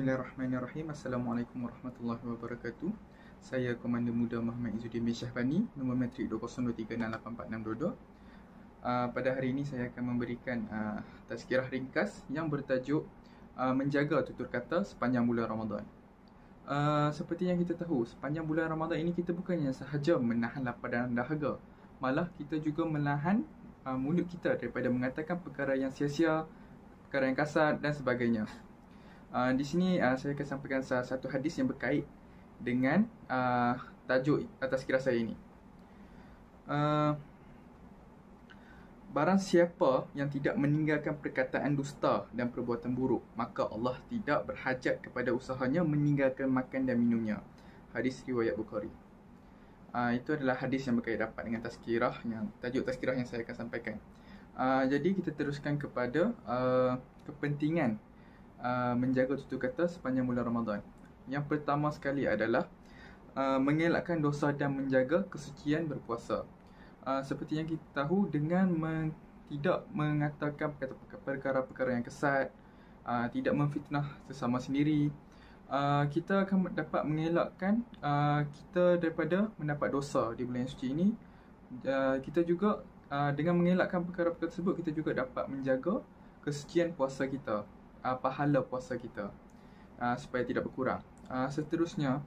Bismillahirrahmanirrahim. Assalamualaikum warahmatullahi wabarakatuh. Saya Komander Muda Muhammad Izzuddin bin Syahbani, nombor matrik 2023684622. Pada hari ini saya akan memberikan tazkirah ringkas yang bertajuk menjaga tutur kata sepanjang bulan Ramadan. Seperti yang kita tahu, sepanjang bulan Ramadan ini kita bukannya sahaja menahan lapar dan dahaga, malah kita juga menahan mulut kita daripada mengatakan perkara yang sia-sia, perkara yang kasar dan sebagainya. Di sini saya akan sampaikan satu hadis yang berkait dengan tajuk tazkirah saya ini. Barang siapa yang tidak meninggalkan perkataan dusta dan perbuatan buruk, maka Allah tidak berhajat kepada usahanya meninggalkan makan dan minumnya. Hadis riwayat Bukhari. Itu adalah hadis yang berkait rapat dengan tazkirah, tajuk tazkirah yang saya akan sampaikan. Jadi kita teruskan kepada kepentingan menjaga tutur kata sepanjang bulan Ramadan. Yang pertama sekali adalah mengelakkan dosa dan menjaga kesucian berpuasa. Seperti yang kita tahu, dengan tidak mengatakan perkara-perkara yang kesat, tidak memfitnah sesama sendiri, kita akan dapat mengelakkan kita daripada mendapat dosa di bulan yang suci ini. Kita juga dengan mengelakkan perkara-perkara tersebut, kita juga dapat menjaga kesucian puasa kita, pahala puasa kita, supaya tidak berkurang. Seterusnya,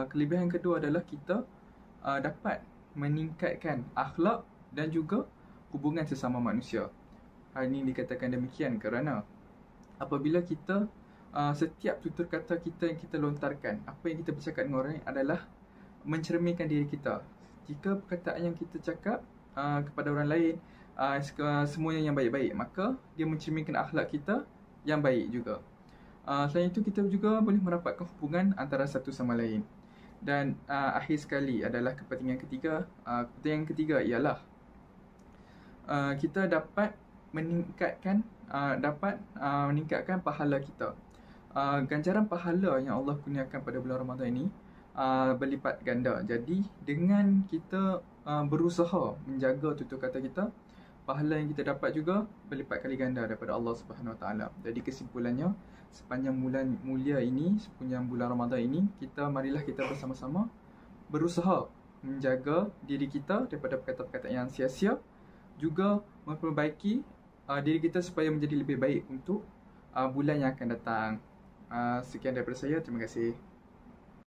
kelebihan kedua adalah kita dapat meningkatkan akhlak dan juga hubungan sesama manusia. Hal ini dikatakan demikian kerana apabila kita setiap tutur kata kita yang kita lontarkan, apa yang kita bercakap dengan orang adalah mencerminkan diri kita. Jika perkataan yang kita cakap kepada orang lain semuanya yang baik-baik, maka dia mencerminkan akhlak kita yang baik juga. Selain itu, kita juga boleh merapatkan hubungan antara satu sama lain. Dan akhir sekali adalah kepentingan ketiga. Kepentingan ketiga ialah kita dapat meningkatkan pahala kita. Ganjaran pahala yang Allah kurniakan pada bulan Ramadan ini berlipat ganda. Jadi dengan kita berusaha menjaga tutur kata kita, pahala yang kita dapat juga berlipat kali ganda daripada Allah Subhanahu Wa Taala. Jadi kesimpulannya, sepanjang bulan mulia ini, sepanjang bulan Ramadan ini, marilah kita bersama-sama berusaha menjaga diri kita daripada perkataan-perkataan yang sia-sia, juga memperbaiki diri kita supaya menjadi lebih baik untuk bulan yang akan datang. Sekian daripada saya, terima kasih.